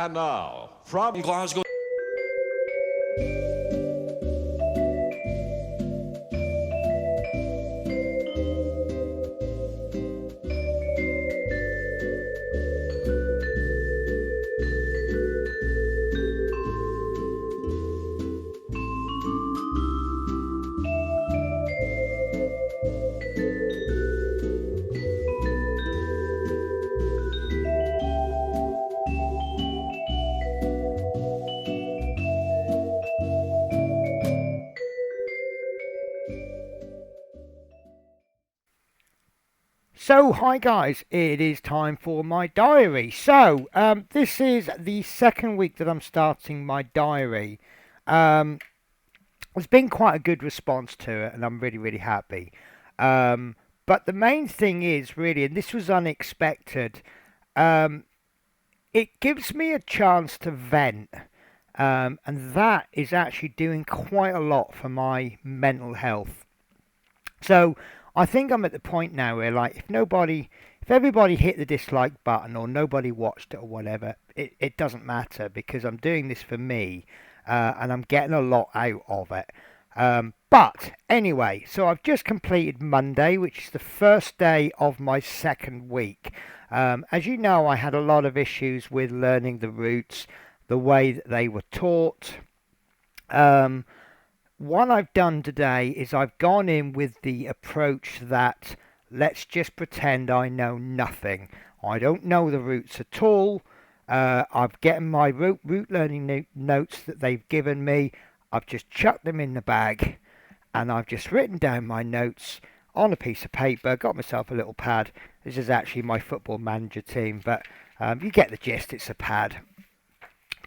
And now, from Glasgow. So, hi guys, it is time for my diary. So, this is the second week that I'm starting my diary. Um, there's been quite a good response to it, and I'm really, really happy. But the main thing is really, and this was unexpected, um, it gives me a chance to vent, and that is actually doing quite a lot for my mental health. So I think I'm at the point now where, like, if everybody hit the dislike button or nobody watched it or whatever, it doesn't matter because I'm doing this for me, and I'm getting a lot out of it. But anyway, so I've just completed Monday, which is the first day of my second week. As you know, I had a lot of issues with learning the routes, the way that they were taught. Um, what I've done today is I've gone in with the approach that let's just pretend I know nothing. I don't know the routes at all. I've getting my route learning notes that they've given me. I've just chucked them in the bag and I've just written down my notes on a piece of paper. Got myself a little pad. This is actually my football manager team, but you get the gist. It's a pad.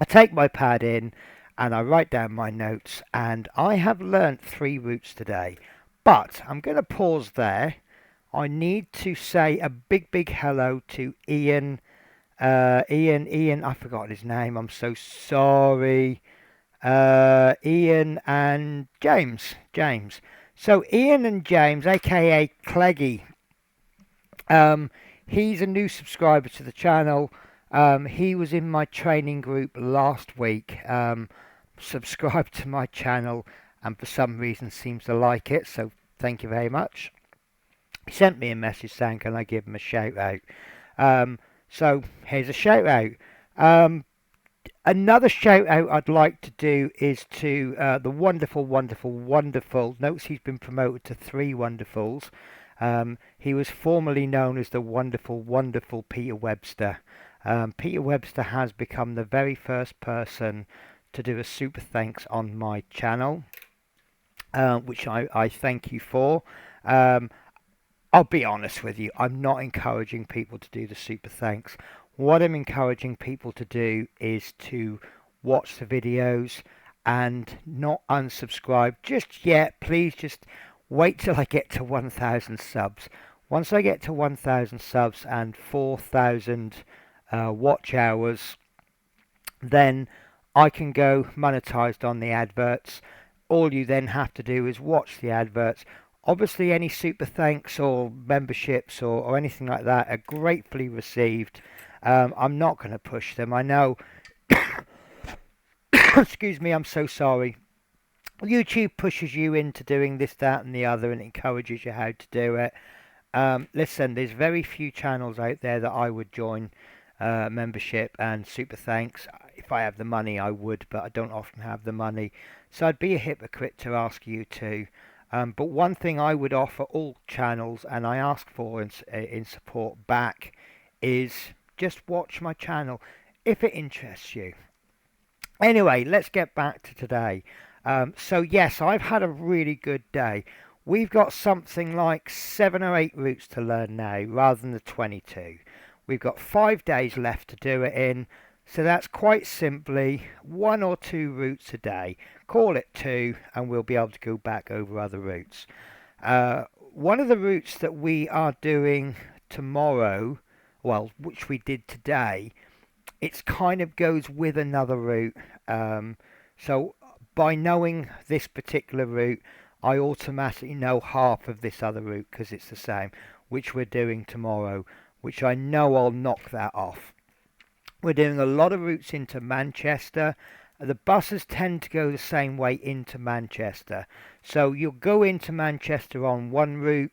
I take my pad in and I write down my notes, and I have learnt 3 routes today. But I'm going to pause there. I need to say a big, big hello to Ian. Ian, I forgot his name. I'm so sorry. Ian and James. So Ian and James, aka Cleggy, he's a new subscriber to the channel. He was in my training group last week. Subscribed to my channel and for some reason seems to like it. So thank you very much. He sent me a message saying, can I give him a shout out? So here's a shout out. Another shout out I'd like to do is to the wonderful. Notice he's been promoted to 3 wonderfuls. He was formerly known as the wonderful Peter Webster. Peter Webster has become the very first person to do a super thanks on my channel, which I thank you for. I'll be honest with you, I'm not encouraging people to do the super thanks. What I'm encouraging people to do is to watch the videos and not unsubscribe just yet. Please just wait till I get to 1,000 subs. Once I get to 1,000 subs and 4,000 watch hours, then I can go monetized on the adverts. All you then have to do is watch the adverts. Obviously, any super thanks or memberships or anything like that are gratefully received. I'm not going to push them. I know. Excuse me, I'm so sorry. YouTube pushes you into doing this, that, and the other, and encourages you how to do it. Listen, there's very few channels out there that I would join membership and super thanks. If I have the money, I would, but I don't often have the money. So I'd be a hypocrite to ask you to. But one thing I would offer all channels, and I ask for in support back, is just watch my channel if it interests you. Anyway, let's get back to today. So yes, I've had a really good day. We've got something like 7 or 8 routes to learn now, rather than the 22. We've got 5 days left to do it in. So that's quite simply 1 or 2 routes a day. Call it 2 and we'll be able to go back over other routes. One of the routes that we are doing tomorrow, well, which we did today, it kind of goes with another route. So by knowing this particular route, I automatically know half of this other route because it's the same, which we're doing tomorrow, which I know I'll knock that off. We're doing a lot of routes into Manchester. The buses tend to go the same way into Manchester. So you'll go into Manchester on one route,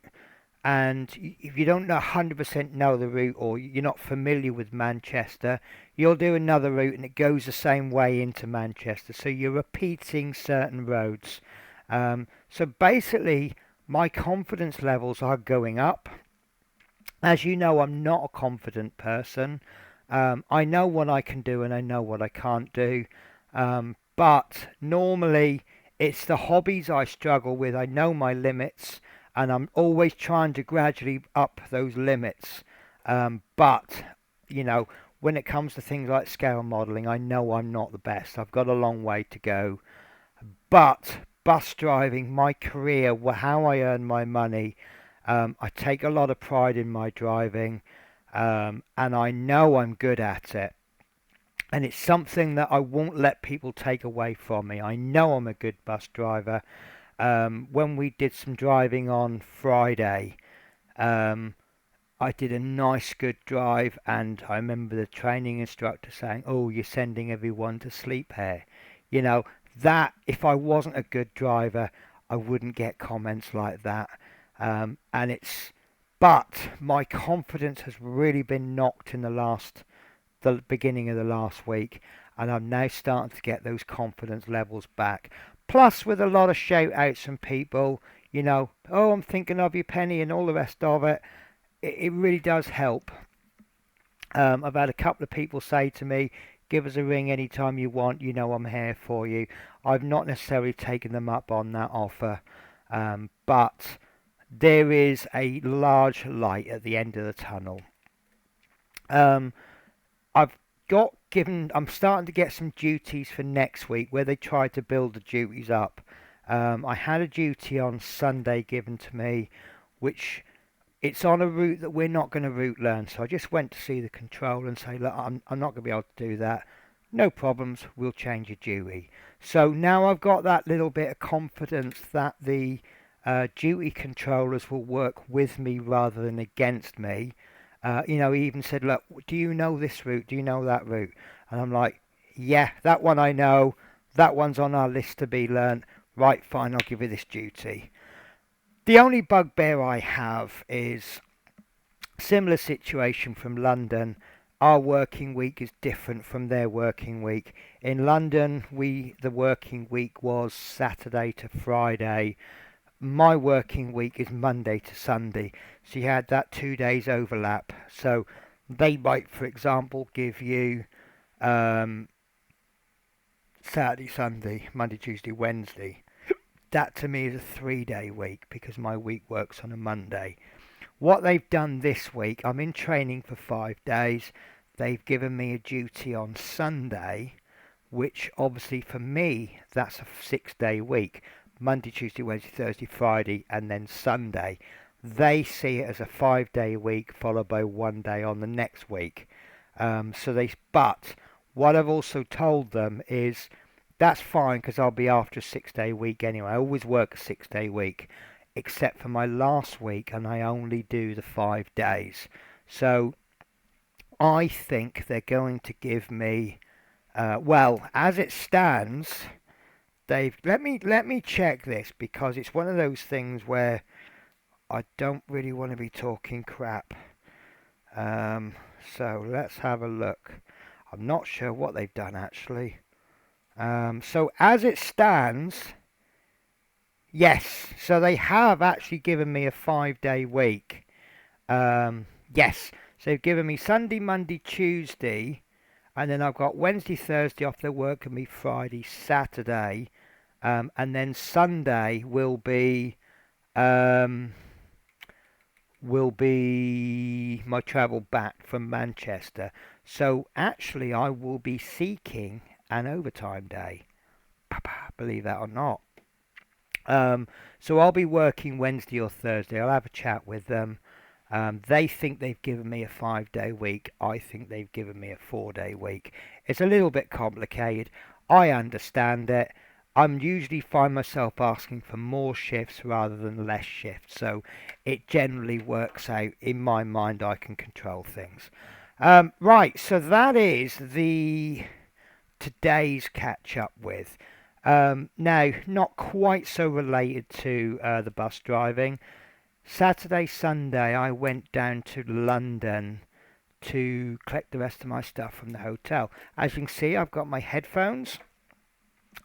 and if you don't know 100% know the route, or you're not familiar with Manchester, you'll do another route and it goes the same way into Manchester. So you're repeating certain roads. So basically, my confidence levels are going up. As you know, I'm not a confident person. I know what I can do and I know what I can't do. But normally it's the hobbies I struggle with. I know my limits and I'm always trying to gradually up those limits. But, you know, when it comes to things like scale modeling, I know I'm not the best. I've got a long way to go. But bus driving, my career, how I earn my money, I take a lot of pride in my driving, and I know I'm good at it. And it's something that I won't let people take away from me. I know I'm a good bus driver. When we did some driving on Friday, um, I did a nice good drive, and I remember the training instructor saying, "Oh, you're sending everyone to sleep here." You know, that if I wasn't a good driver, I wouldn't get comments like that. And it's, but my confidence has really been knocked in the beginning of the last week, and I'm now starting to get those confidence levels back. Plus, with a lot of shout outs from people, you know, "Oh, I'm thinking of you, Penny," and all the rest of it, it really does help. I've had a couple of people say to me, "Give us a ring anytime you want, you know I'm here for you." I've not necessarily taken them up on that offer, but there is a large light at the end of the tunnel. Um, I've I'm starting to get some duties for next week where they try to build the duties up. I had a duty on Sunday given to me, which it's on a route that we're not going to route learn. So I just went to see the controller and say, "Look, I'm not going to be able to do that. No problems, we'll change your duty." So now I've got that little bit of confidence that the duty controllers will work with me rather than against me. You know, he even said, "Look, do you know this route? Do you know that route?" And I'm like, "Yeah, that one I know. That one's on our list to be learnt. Right, fine, I'll give you this duty." The only bugbear I have is similar situation from London. Our working week is different from their working week. In London, the working week was Saturday to Friday. My working week is Monday to Sunday. So you had that 2 days overlap. So they might, for example, give you um, Saturday, Sunday, Monday, Tuesday, Wednesday. That to me is a 3 day week because my week works on a Monday. What they've done this week, I'm in training for 5 days. They've given me a duty on Sunday, which obviously for me, that's a 6 day week. Monday, Tuesday, Wednesday, Thursday, Friday, and then Sunday. They see it as a 5 day week followed by 1 day on the next week. But what I've also told them is that's fine because I'll be after a 6 day week anyway. I always work a 6 day week, except for my last week, and I only do the 5 days. So I think they're going to give me, well, as it stands, they've let me check this because it's one of those things where I don't really want to be talking crap. So let's have a look. I'm not sure what they've done actually. So as it stands, yes. So they have actually given me a 5 day week. Yes. So they've given me Sunday, Monday, Tuesday, and then I've got Wednesday, Thursday off. They're working me Friday, Saturday, and then Sunday um, will be my travel back from Manchester. So actually, I will be seeking an overtime day. Believe that or not. So I'll be working Wednesday or Thursday. I'll have a chat with them. They think they've given me a 5 day week. I think they've given me a 4 day week. It's a little bit complicated. I understand it. I'm usually find myself asking for more shifts rather than less shifts. So it generally works out. In my mind, I can control things. Right, so that is the today's catch up with. Now, not quite so related to the bus driving. Saturday, Sunday, I went down to London to collect the rest of my stuff from the hotel. As you can see, I've got my headphones,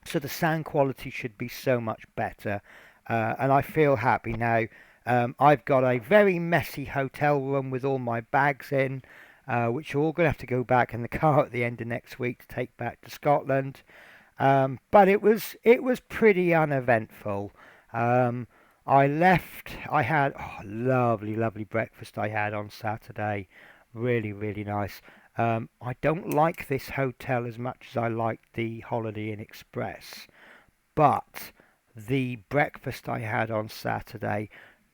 so the sound quality should be so much better. And I feel happy now. I've got a very messy hotel room with all my bags in, which are all going to have to go back in the car at the end of next week to take back to Scotland. But it was pretty uneventful. Um, I left. I had lovely, lovely breakfast I had on Saturday. Really, really nice. I don't like this hotel as much as I like the Holiday Inn Express, but the breakfast I had on Saturday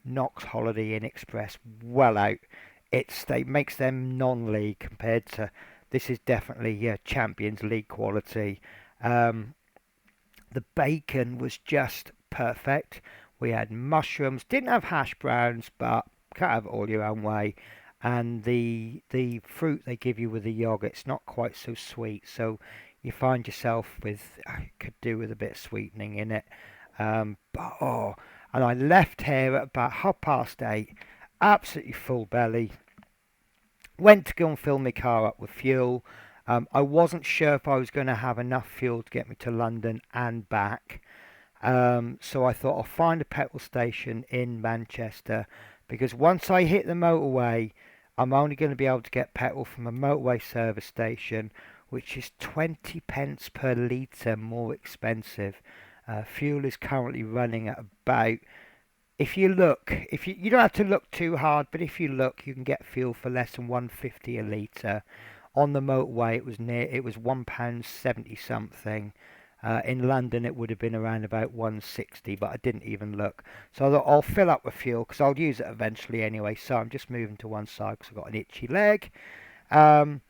knocks Holiday Inn Express well out. It makes them non-league compared to this is definitely Champions League quality. Um, the bacon was just perfect. We had mushrooms, didn't have hash browns, but can't have it all your own way. And the fruit they give you with the yogurt's not quite so sweet, so you find yourself with could do with a bit of sweetening in it. But and I left here at about 8:30, absolutely full belly. Went to go and fill my car up with fuel. I wasn't sure if I was going to have enough fuel to get me to London and back. So I thought I'll find a petrol station in Manchester because once I hit the motorway, I'm only going to be able to get petrol from a motorway service station, which is 20 pence per litre more expensive. Fuel is currently running at about, if you look, if you don't have to look too hard, but if you look, you can get fuel for less than 150 a litre. On the motorway, it was £1.70 something. In London, it would have been around about 160, but I didn't even look. So I thought I'll fill up with fuel because I'll use it eventually anyway. So I'm just moving to one side because I've got an itchy leg. Um,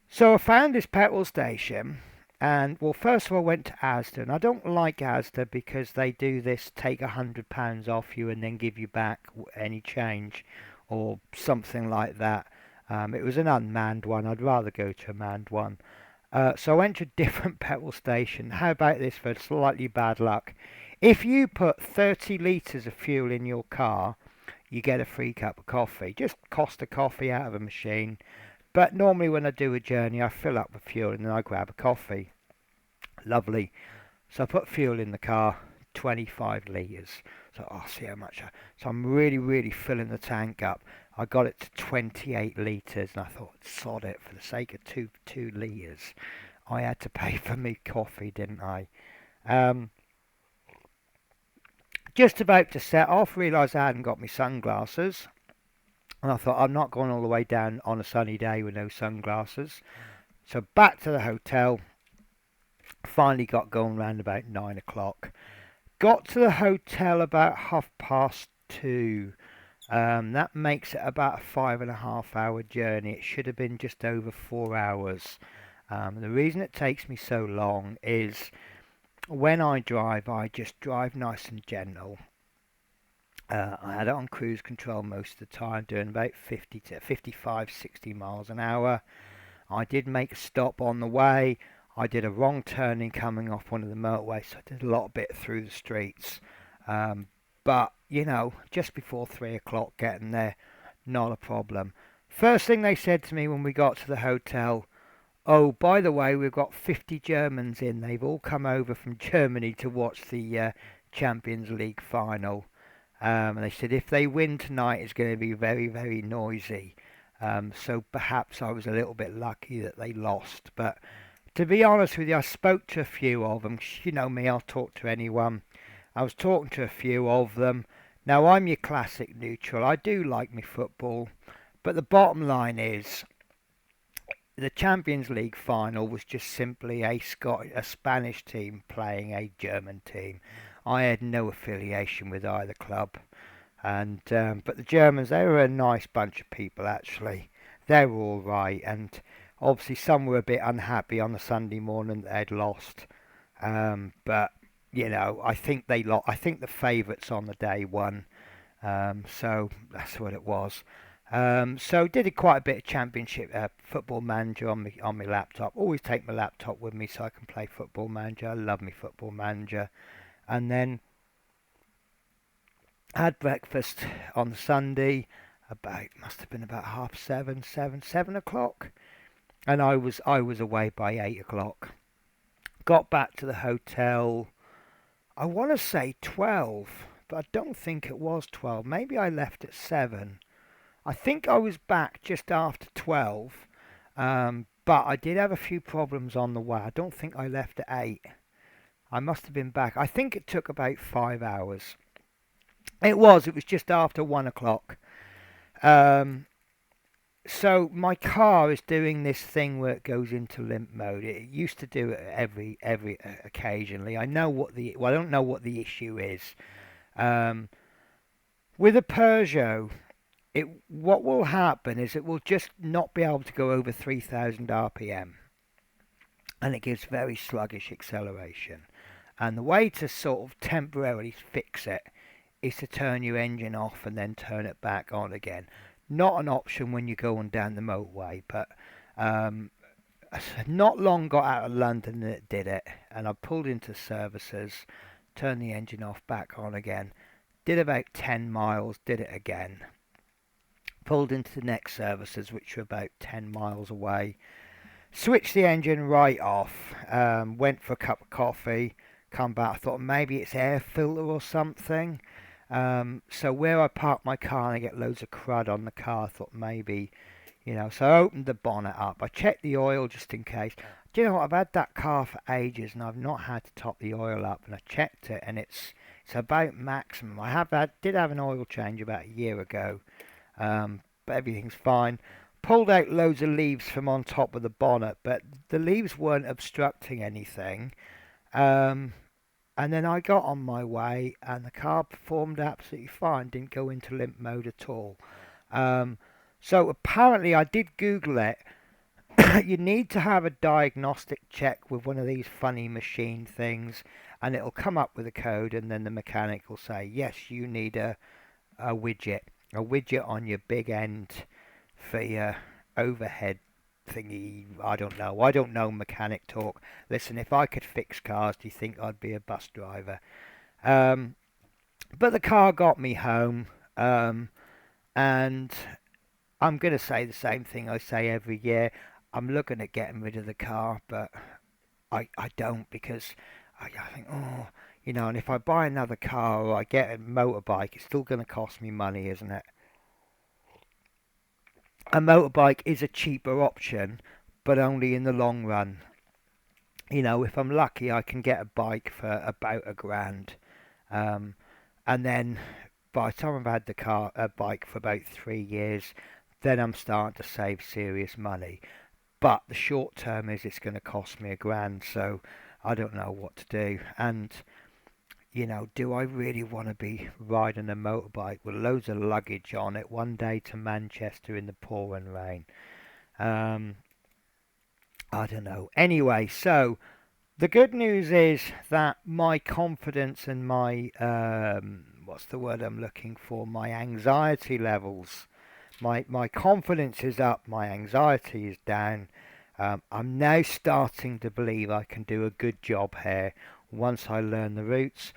so I found this petrol station, and well, first of all, I went to Asda. And I don't like Asda because they do this take £100 off you and then give you back any change or something like that. It was an unmanned one. I'd rather go to a manned one. So I went to a different petrol station. How about this for slightly bad luck? If you put 30 litres of fuel in your car, you get a free cup of coffee. Just cost a coffee out of a machine. But normally when I do a journey, I fill up with fuel and then I grab a coffee. Lovely. So I put fuel in the car, 25 litres. So I'll see how much. So I'm really, really filling the tank up. I got it to 28 litres, and I thought, sod it, for the sake of two litres. I had to pay for me coffee, didn't I? Um, just about to set off, realised I hadn't got my sunglasses. And I thought, I'm not going all the way down on a sunny day with no sunglasses. So back to the hotel. Finally got going round about 9 o'clock. Got to the hotel about 2:30. That makes it about a 5.5 hour journey. It should have been just over 4 hours. The reason it takes me so long is when I drive, I just drive nice and gentle. I had it on cruise control most of the time, doing about 50 to 55, 60 miles an hour. I did make a stop on the way. I did a wrong turning coming off one of the motorways, so I did a lot bit through the streets. But, just before 3 o'clock getting there, not a problem. First thing they said to me when we got to the hotel, oh, by the way, we've got 50 Germans in. They've all come over from Germany to watch the Champions League final. And they said if they win tonight, it's going to be very, very noisy. So perhaps I was a little bit lucky that they lost. But to be honest with you, I spoke to a few of them. You know me, I'll talk to anyone. I was talking to a few of them. Now, I'm your classic neutral. I do like me football. But the bottom line is, the Champions League final was just simply a Spanish team playing a German team. I had no affiliation with either club. And but the Germans, they were a nice bunch of people actually. They were all right, and obviously some were a bit unhappy on the Sunday morning that they'd lost. But I think they lost. I think the favourites on the day won. So that's what it was. So did quite a bit of Championship Football Manager on my laptop. Always take my laptop with me so I can play Football Manager. I love me Football Manager. And then had breakfast on Sunday. Must have been about 7:30, 7 o'clock, and I was away by 8 o'clock. Got back to the hotel. I want to say 12, but I don't think it was 12. Maybe I left at 7. I think I was back just after 12, but I did have a few problems on the way. I don't think I left at 8. I must have been back. I think it took about 5 hours. It was just after 1 o'clock. Um, so my car is doing this thing where it goes into limp mode. It used to do it every occasionally. I don't know what the issue is. Um, with a Peugeot, what will happen is it will just not be able to go over 3,000 RPM, and it gives very sluggish acceleration. And the way to sort of temporarily fix it is to turn your engine off and then turn it back on again. Not an option when you're going down the motorway, but um, not long got out of London and it did it. And I pulled into services, turned the engine off, back on again. Did about 10 miles, did it again. Pulled into the next services, which were about 10 miles away. Switched the engine right off, went for a cup of coffee, come back. I thought maybe it's air filter or something. So where I parked my car and I get loads of crud on the car, I thought maybe, so I opened the bonnet up. I checked the oil just in case. Do you know what? I've had that car for ages and I've not had to top the oil up, and I checked it and it's about maximum. Did have an oil change about a year ago, but everything's fine. Pulled out loads of leaves from on top of the bonnet, but the leaves weren't obstructing anything. Um, and then I got on my way, and the car performed absolutely fine. Didn't go into limp mode at all. Um, so apparently, I did Google it. You need to have a diagnostic check with one of these funny machine things, and it'll come up with a code, and then the mechanic will say, yes, you need a widget on your big end for your overhead thingy. I don't know mechanic talk. Listen, if I could fix cars, do you think I'd be a bus driver? Um, but the car got me home, and I'm going to say the same thing I say every year. I'm looking at getting rid of the car, but I don't, because I think, and if I buy another car or I get a motorbike, it's still going to cost me money, isn't it? A motorbike is a cheaper option, but only in the long run. If I'm lucky, I can get a bike for about £1,000, um, and then by the time I've had a bike for about 3 years, then I'm starting to save serious money. But the short term is it's going to cost me £1,000, so I don't know what to do. And do I really want to be riding a motorbike with loads of luggage on it one day to Manchester in the pouring rain? Um, I don't know. Anyway, so the good news is that my confidence and my, what's the word I'm looking for? My anxiety levels. My confidence is up, my anxiety is down. I'm now starting to believe I can do a good job here once I learn the routes.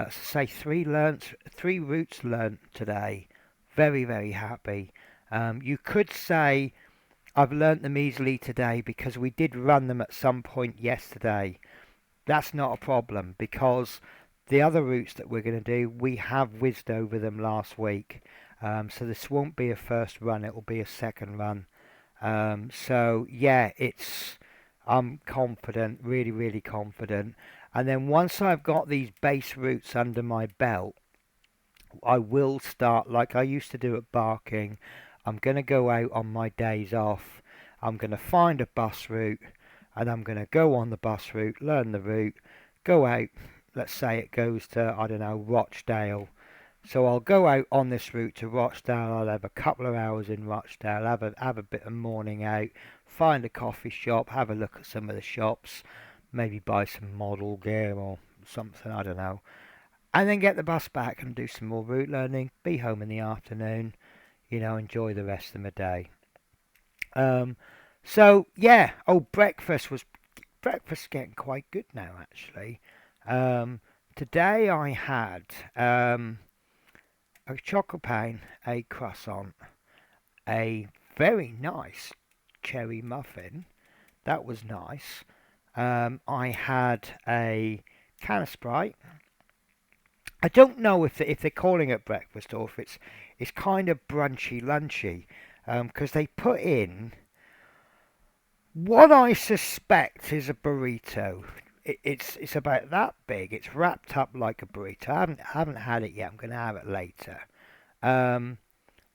Say three routes learnt today. Very, very happy. You could say I've learnt them easily today because we did run them at some point yesterday. That's not a problem, because the other routes that we're going to do, we have whizzed over them last week. So this won't be a first run, it will be a second run. So yeah, I'm confident, really, really confident. And then once I've got these base routes under my belt, I will start like I used to do at Barking. I'm going to go out on my days off. I'm going to find a bus route, and I'm going to go on the bus route, learn the route, go out. Let's say it goes to, I don't know, Rochdale. So I'll go out on this route to Rochdale. I'll have a couple of hours in Rochdale, have a bit of morning out, find a coffee shop, have a look at some of the shops, maybe buy some model gear or something, I don't know. And then get the bus back and do some more route learning, be home in the afternoon. enjoy the rest of my day. Um, so yeah, breakfast getting quite good now actually. Um, Today I had a chocolate pain, a croissant, a very nice cherry muffin. That was nice. I had a can of Sprite. I don't know if they're calling it breakfast or if it's kind of brunchy lunchy, because they put in what I suspect is a burrito. It's about that big. It's wrapped up like a burrito. I haven't had it yet. I'm going to have it later. Um,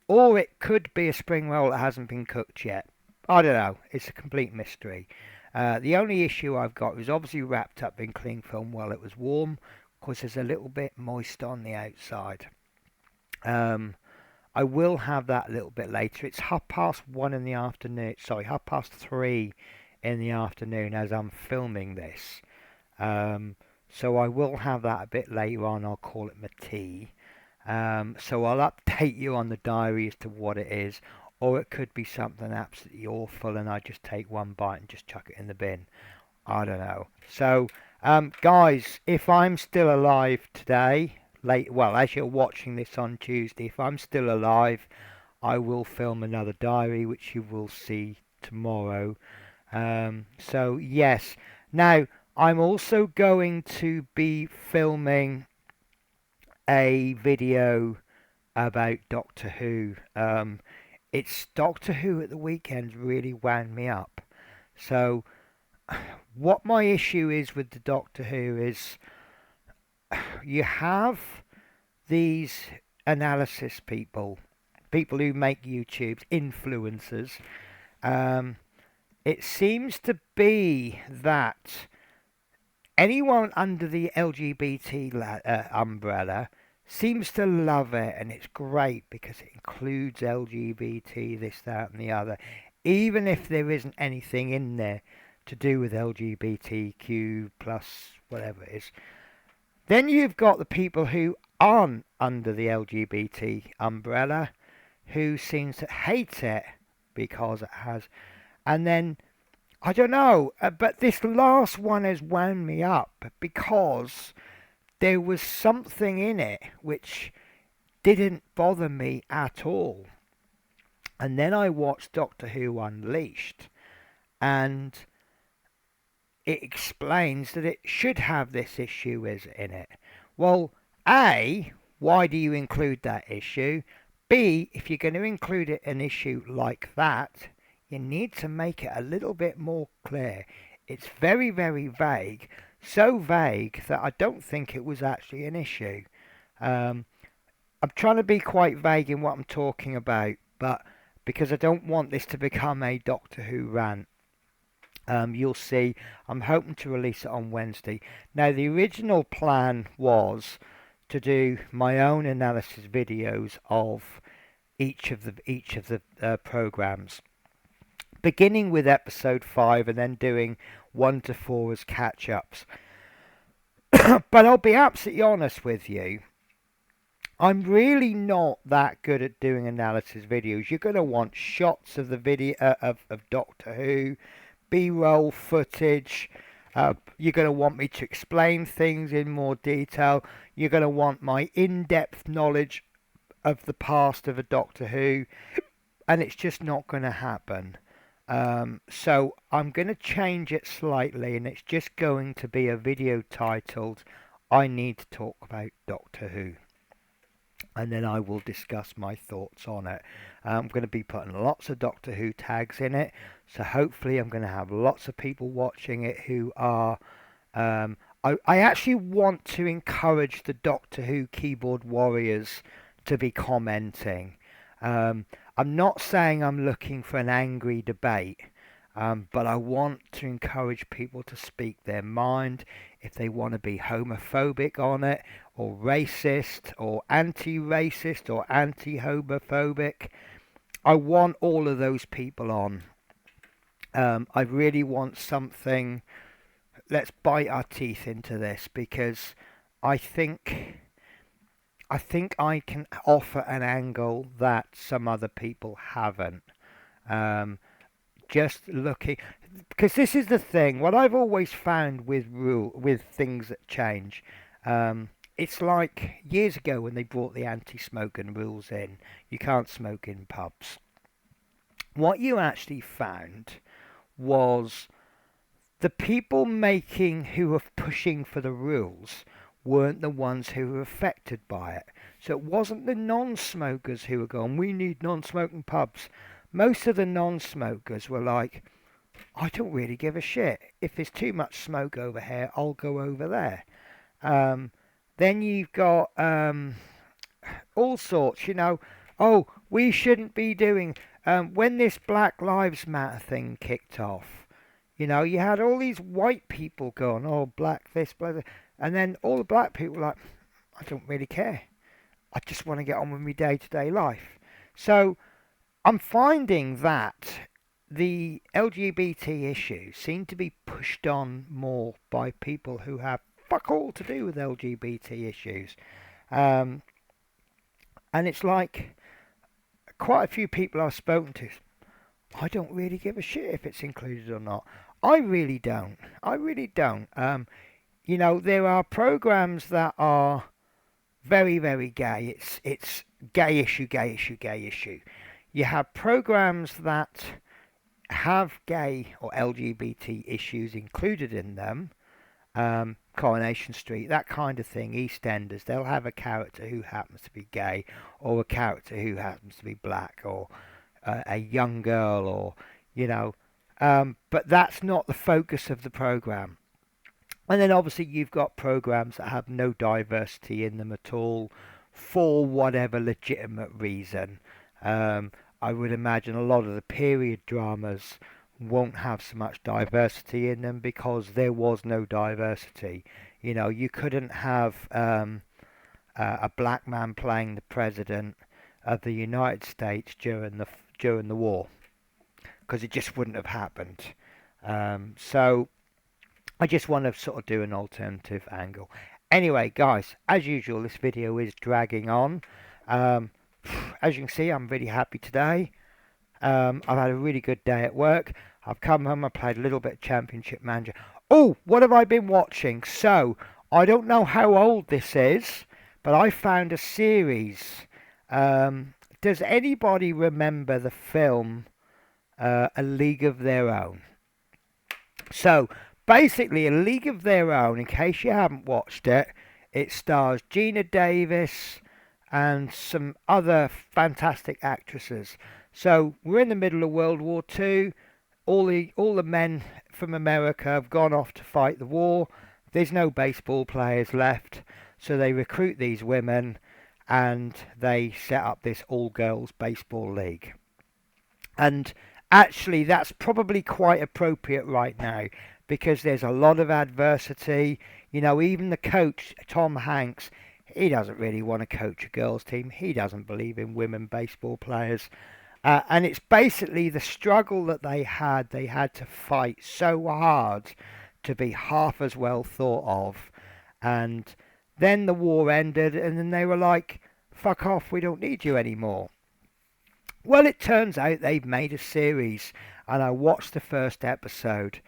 or it could be a spring roll that hasn't been cooked yet. I don't know. It's a complete mystery. The only issue I've got is obviously wrapped up in cling film while it was warm, because there's a little bit moist on the outside. Um, I will have that a little bit later. It's 1:30 in the afternoon. Sorry, 3:30 in the afternoon as I'm filming this. Um, so I will have that a bit later on. I'll call it my tea. So I'll update you on the diary as to what it is, or it could be something absolutely awful and I just take one bite and just chuck it in the bin. I don't know. So, guys, if I'm still alive today, well, as you're watching this on Tuesday, if I'm still alive, I will film another diary, which you will see tomorrow. So, yes. Now, I'm also going to be filming a video about Doctor Who. It's Doctor Who at the weekend really wound me up. So, what my issue is with the Doctor Who is you have these analysis people who make YouTubes, influencers. Um, it seems to be that anyone under the LGBT umbrella seems to love it, and it's great because it includes LGBT, this, that, and the other, even if there isn't anything in there to do with LGBTQ plus whatever it is. Then you've got the people who aren't under the LGBT umbrella, who seems to hate it because it has, and then I don't know, but this last one has wound me up because there was something in it which didn't bother me at all. And then I watched Doctor Who Unleashed, and it explains that it should have this issue in it. Well, A, why do you include that issue? B, if you're going to include an issue like that, you need to make it a little bit more clear. It's very, very vague. So vague that I don't think it was actually an issue. Um, I'm trying to be quite vague in what I'm talking about, but because I don't want this to become a Doctor Who rant. You'll see, I'm hoping to release it on Wednesday. Now, the original plan was to do my own analysis videos of each of the programs, beginning with episode 5 and then doing 1 to 4 as catch-ups. But I'll be absolutely honest with you, I'm really not that good at doing analysis videos. You're going to want shots of the video of Doctor Who, B-roll footage. You're going to want me to explain things in more detail. You're going to want my in-depth knowledge of the past of a Doctor Who, and it's just not going to happen. So I'm going to change it slightly, and it's just going to be a video titled I Need to Talk About Doctor Who, and then I will discuss my thoughts on it. I'm going to be putting lots of Doctor Who tags in it, so hopefully I'm going to have lots of people watching it who are... I actually want to encourage the Doctor Who keyboard warriors to be commenting. I'm not saying I'm looking for an angry debate, but I want to encourage people to speak their mind. If they want to be homophobic on it, or racist, or anti-racist, or anti-homophobic, I want all of those people on. I really want something. Let's bite our teeth into this, because I think I think I can offer an angle that some other people haven't. Um, just looking, because this is the thing. What I've always found with with things that change, it's like years ago when they brought the anti-smoking rules in. You can't smoke in pubs. What you actually found was the people making who were pushing for the rules weren't the ones who were affected by it. So it wasn't the non-smokers who were going, we need non-smoking pubs. Most of the non-smokers were like, I don't really give a shit. If there's too much smoke over here, I'll go over there. Um, then you've got all sorts, Oh, we shouldn't be doing. When this Black Lives Matter thing kicked off, you had all these white people going, oh, black this, black that. And then all the black people were like, I don't really care. I just want to get on with my day to day life. So I'm finding that the LGBT issues seem to be pushed on more by people who have fuck all to do with LGBT issues. Um, and it's like quite a few people I've spoken to, I don't really give a shit if it's included or not. I really don't. I really don't. There are programs that are very, very gay. It's gay issue, gay issue, gay issue. You have programs that have gay or LGBT issues included in them. Coronation Street, that kind of thing. EastEnders, they'll have a character who happens to be gay, or a character who happens to be black, or a young girl, or you know. But that's not the focus of the program. And then obviously you've got programs that have no diversity in them at all, for whatever legitimate reason. I would imagine a lot of the period dramas won't have so much diversity in them because there was no diversity. You couldn't have a black man playing the president of the United States during the war because it just wouldn't have happened. So I just want to sort of do an alternative angle. Anyway, guys, as usual, this video is dragging on. Um, as you can see, I'm really happy today. I've had a really good day at work. I've come home, I played a little bit of Championship Manager. Oh, what have I been watching? So, I don't know how old this is, but I found a series. Does anybody remember the film A League of Their Own? So, basically, A League of Their Own, in case you haven't watched it, it stars Gina Davis and some other fantastic actresses. So we're in the middle of World War II. All the men from America have gone off to fight the war. There's no baseball players left, so they recruit these women and they set up this all-girls baseball league. And actually, that's probably quite appropriate right now because there's a lot of adversity. Even the coach, Tom Hanks, he doesn't really want to coach a girls' team. He doesn't believe in women baseball players. And it's basically the struggle that they had. They had to fight so hard to be half as well thought of. And then the war ended, and then they were like, fuck off, we don't need you anymore. Well, it turns out they've made a series, and I watched the first episode,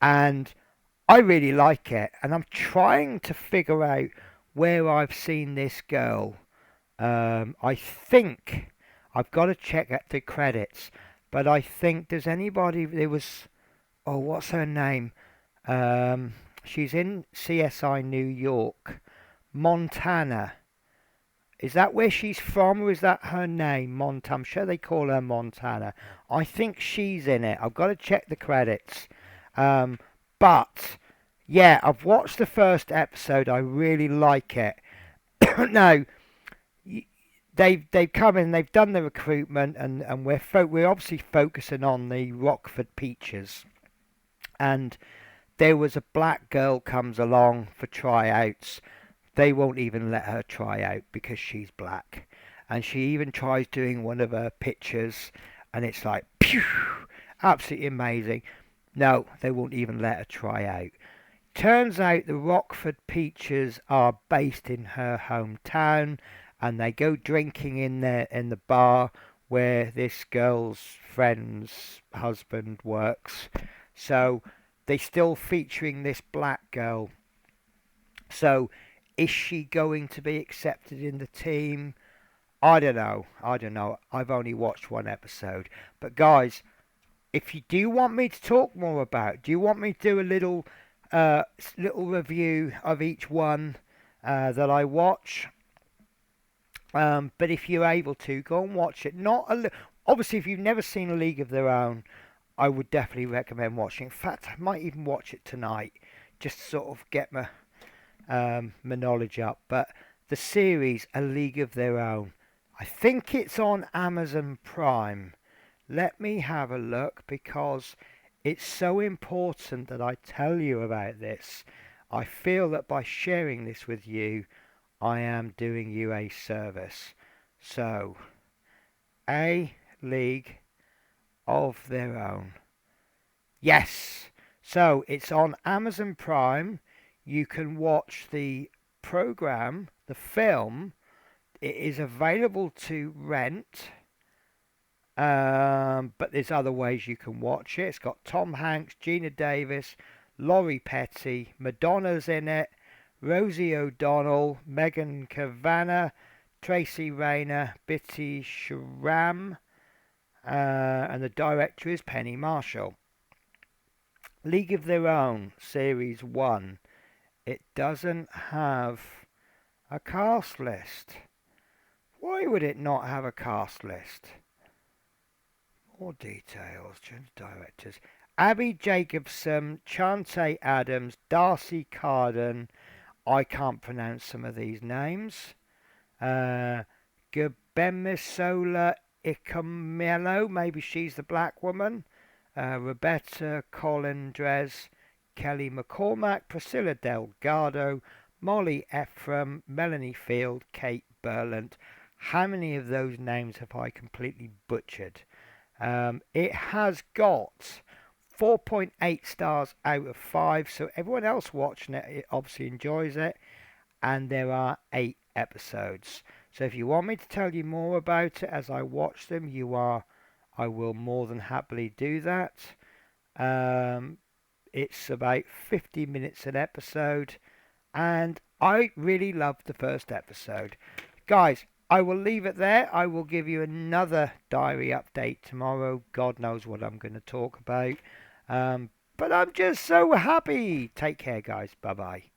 and I really like it. And I'm trying to figure out where I've seen this girl. I think I've got to check at the credits, but I think there was, oh, what's her name? She's in CSI New York, Montana. Is that where she's from, or is that her name, Montana? I'm sure they call her Montana. I think she's in it. I've got to check the credits. But yeah, I've watched the first episode. I really like it. Now, they've come in, they've done the recruitment, and we're obviously focusing on the Rockford Peaches. And there was a black girl comes along for tryouts. They won't even let her try out because she's black. And she even tries doing one of her pictures, and it's like, pew, absolutely amazing. No, they won't even let her try out. Turns out the Rockford Peaches are based in her hometown, and they go drinking in the bar where this girl's friend's husband works. So they still featuring this black girl. So is she going to be accepted in the team? I don't know. I don't know. I've only watched one episode. But guys, if you do want me to talk more about, do you want me to do a little review of each one that I watch? But if you're able to, go and watch it. Obviously, if you've never seen A League of Their Own, I would definitely recommend watching. In fact, I might even watch it tonight, just to sort of get my knowledge up. But the series A League of Their Own, I think it's on Amazon Prime. Let me have a look, because it's so important that I tell you about this. I feel that by sharing this with you, I am doing you a service. So, A League of Their Own. Yes! So, it's on Amazon Prime. You can watch the program, the film. It is available to rent. But there's other ways you can watch it. It's got Tom Hanks, Gina Davis, Laurie Petty, Madonna's in it, Rosie O'Donnell, Megan Cavanagh, Tracy Rayner, Bitty Shram, and the director is Penny Marshall. League of Their Own, Series 1. It doesn't have a cast list. Why would it not have a cast list? More details. Directors. Abby Jacobson, Chante Adams, Darcy Carden. I can't pronounce some of these names. Gbemisola Ikamelo, maybe she's the black woman. Roberta Colindres, Kelly McCormack, Priscilla Delgado, Molly Ephraim, Melanie Field, Kate Berlant. How many of those names have I completely butchered? It has got 4.8 stars out of 5, so everyone else watching it obviously enjoys it, and there are 8 episodes. So if you want me to tell you more about it as I watch them, I will more than happily do that. It's about 50 minutes an episode, and I really loved the first episode. Guys, I will leave it there. I will give you another diary update tomorrow. God knows what I'm going to talk about. But I'm just so happy. Take care, guys. Bye-bye.